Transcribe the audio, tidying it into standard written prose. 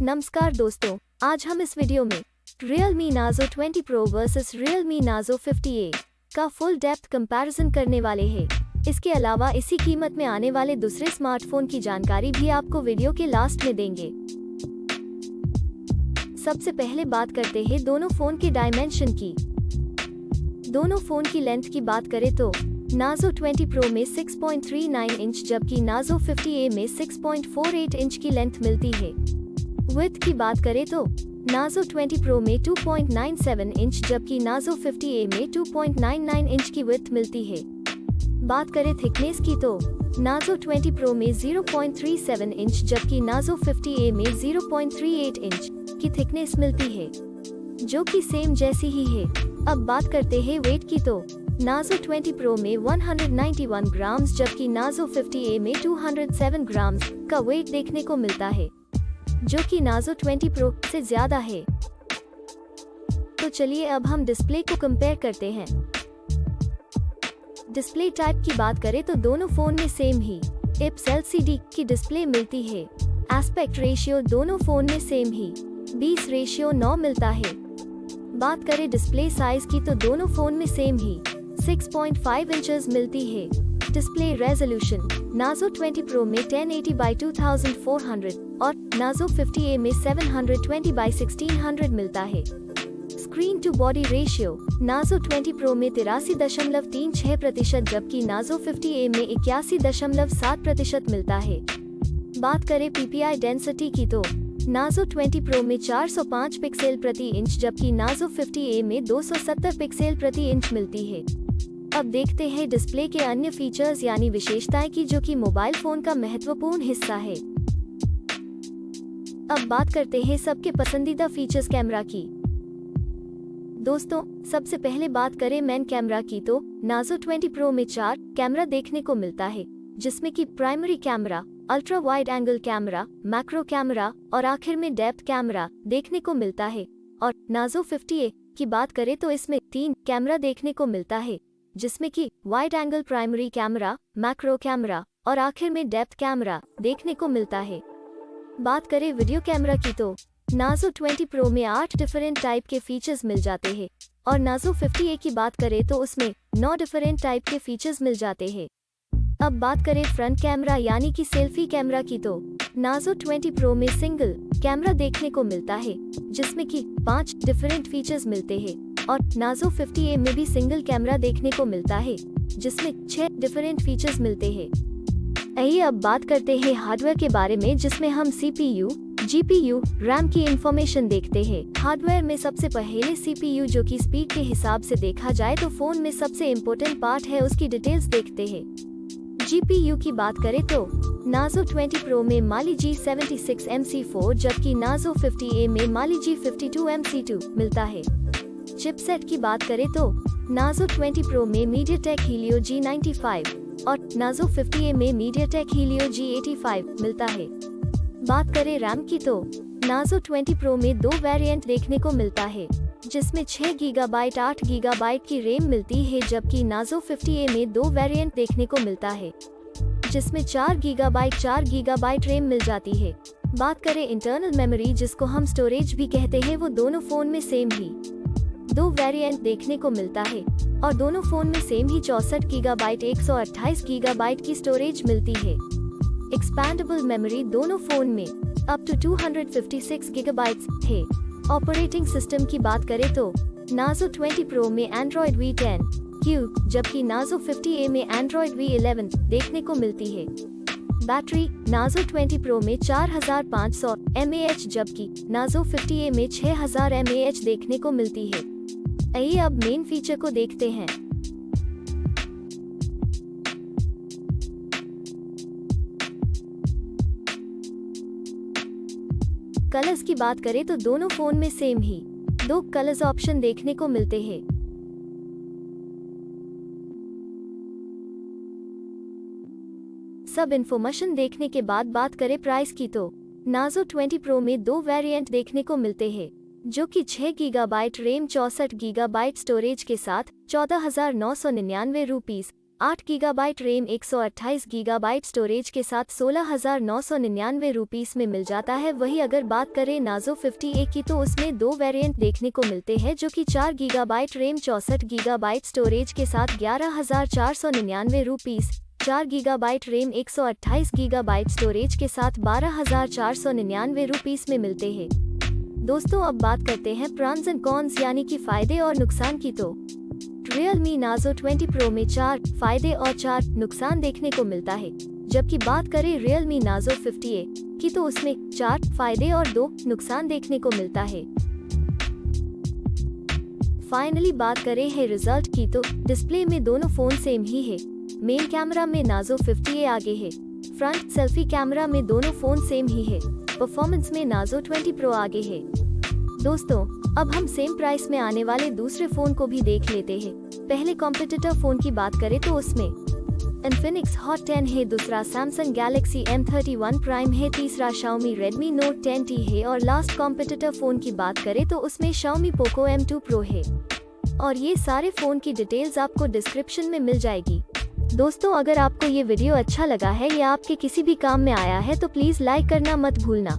नमस्कार दोस्तों, आज हम इस वीडियो में Realme Nazo 20 Pro versus Realme Nazo 50A का फुल डेप्थ कंपैरिजन करने वाले हैं। इसके अलावा इसी कीमत में आने वाले दूसरे स्मार्टफोन की जानकारी भी आपको वीडियो के लास्ट में देंगे। सबसे पहले बात करते हैं दोनों फोन के डायमेंशन की। दोनों फोन की लेंथ की बात करें तो Nazo 20 Pro में 6.39 इंच जबकि Nazo 50A में 6.48 इंच की लेंथ मिलती है। विड्थ की बात करें तो Nazo 20 Pro में 2.97 इंच जबकि Nazo 50A में 2.99 इंच की विड्थ मिलती है। बात करें थिकनेस की तो Nazo 20 Pro में 0.37 इंच जबकि Nazo 50A में 0.38 इंच की थिकनेस मिलती है, जो कि सेम जैसी ही है। अब बात करते हैं वेट की तो Nazo 20 Pro में 191 ग्राम्स जबकि Nazo 50A में 207 ग्राम्स का वेट देखने को मिलता है, जो कि Nazo 20 Pro से ज्यादा है। तो चलिए अब हम डिस्प्ले को कंपेयर करते हैं। डिस्प्ले टाइप की बात करें तो दोनों फोन में सेम ही IPS LCD की डिस्प्ले मिलती है। एस्पेक्ट रेशियो दोनों फोन में सेम ही 20:9 मिलता है। बात करें डिस्प्ले साइज की तो दोनों फोन में सेम ही 6.5 इंचेस मिलती है। डिस्प्ले रेजोल्यूशन Nazo 20 Pro में 1080 by 2400 और Nazo 50A में 720 by 1600 मिलता है। Screen to body ratio Nazo 20 Pro में 83.36% जबकि Nazo 50A में 81.7% मिलता है। बात करें PPI डेंसिटी की तो Nazo 20 Pro में 405 पिक्सल प्रति इंच जबकि Nazo 50A में 270 पिक्सल प्रति इंच मिलती है। अब देखते हैं डिस्प्ले के अन्य फीचर्स यानी विशेषताएं की, जो कि मोबाइल फोन का महत्वपूर्ण हिस्सा है। अब बात करते हैं सबके पसंदीदा फीचर्स कैमरा की। दोस्तों, सबसे पहले बात करें मेन कैमरा की तो Nazo 20 Pro में 4 कैमरा देखने को मिलता है, जिसमें कि primary camera, ultra wide angle camera, macro camera और आखिर में डेप्थ कैमरा देखने को मिलता है। और Nazo 50A की बात करें तो इसमें 3 कैमरा देखने को मिलता है, जिसमें कि wide angle primary camera, macro camera और आखिर में डेप्थ कैमरा देखने को मिलता है। बात करें वीडियो कैमरा की तो Nazo 20 Pro में 8 डिफरेंट टाइप के फीचर्स मिल जाते हैं और Nazo 50A की बात करें तो उसमें 9 डिफरेंट टाइप के फीचर्स मिल जाते हैं। अब बात करें फ्रंट कैमरा यानी कि सेल्फी कैमरा की तो Nazo 20 Pro में सिंगल कैमरा देखने को मिलता है, जिसमें कि 5 डिफरेंट फीचर्स मिलते हैं और Nazo 50A में भी सिंगल कैमरा देखने को मिलता है, जिसमें 6 डिफरेंट फीचर्स मिलते हैं। आइए अब बात करते हैं हार्डवेयर के बारे में, जिसमें हम CPU, GPU, RAM की इंफॉर्मेशन देखते हैं। हार्डवेयर में सबसे पहले CPU, जो कि स्पीड के हिसाब से देखा जाए तो फोन में सबसे इम्पोर्टेंट पार्ट है, उसकी डिटेल्स देखते हैं। GPU की बात करें तो Nazo 20 Pro में Mali G76 MC4 जबकि Nazo 50A में Mali G52 MC2 मिलता है। चिपसेट की बात करें तो Nazo 20 Pro में MediaTek Helio G95 और Nazo 50A में MediaTek Helio G85 मिलता है। बात करें रैम की तो Nazo 20 Pro में 2 वेरिएंट देखने को मिलता है, जिसमें 6 GB 8 GB की रैम मिलती है, जबकि Nazo 50A में 2 वेरिएंट देखने को मिलता है, जिसमें 4 GB 4 GB रैम मिल जाती है। बात करें इंटरनल मेमोरी, जिसको हम स्टोरेज भी कहते हैं, वो दोनों फोन में सेम ही 2 वेरिएंट देखने को मिलता है और दोनों फोन में सेम ही 64 GB 128 GB की स्टोरेज मिलती है। एक्सपैंडेबल मेमोरी दोनों फोन में अप टू 256 GB है। ऑपरेटिंग सिस्टम की बात करें तो Nazo 20 Pro में Android V10 Q जबकि Nazo 50A में Android V11 देखने को मिलती है। बैटरी Nazo 20 Pro में 4500 mAh जबकि Nazo 50A में 6000 mAh देखने को मिलती है। आइए अब मेन फीचर को देखते हैं। कलर्स की बात करें तो दोनों फोन में सेम ही 2 कलर्स ऑप्शन देखने को मिलते हैं। सब इंफॉर्मेशन देखने के बाद बात करें प्राइस की तो Nazo 20 Pro में 2 वेरिएंट देखने को मिलते हैं, जो कि 6 GB रैम 64 GB स्टोरेज के साथ 14,999 rupees 8 gigabyte RAM 128 gigabyte storage के साथ 16,999 रुपीस में मिल जाता है। वही अगर बात करें नार्जो 50A की तो उसमें 2 वेरिएंट देखने को मिलते हैं, जो कि 4 गीगाबाइट रैम 64 गीगाबाइट स्टोरेज के साथ 11,499 rupees, 4 gigabyte RAM 128 gigabyte storage के साथ 12,499 रुपीस में मिलते हैं। दोस्तों अब बात करते हैं प्रॉन्स एंड कॉन्स यानी कि फायदे और नुकसान की। तो Realme Narzo 20 Pro में 4 फायदे और 4 नुकसान देखने को मिलता है, जबकि बात करें Realme Narzo 50A की तो उसमें 4 फायदे और 2 नुकसान देखने को मिलता है। फाइनली बात करें है रिजल्ट की तो डिस्प्ले में दोनों फोन सेम ही है। मेन कैमरा में Narzo 50A आगे है, फ्रंट सेल्फी कैमरा में दोनों फोन सेम ही है, परफॉर्मेंस में Narzo 20 Pro आगे है। दोस्तों अब हम सेम प्राइस में आने वाले दूसरे फोन को भी देख लेते हैं। पहले कॉम्पिटिटर फोन की बात करें तो उसमें Infinix Hot 10 है, दूसरा Samsung Galaxy M31 Prime है, तीसरा Xiaomi Redmi Note 10T है और लास्ट कॉम्पिटिटर फोन की बात करें तो उसमें Xiaomi Poco M2 Pro है। और ये सारे फोन की डिटेल्स आपको डिस्क्रिप्शन में मिल जाएगी। दोस्तों अगर आपको ये वीडियो अच्छा लगा है या आपके किसी भी काम में आया है तो प्लीज लाइक करना मत भूलना।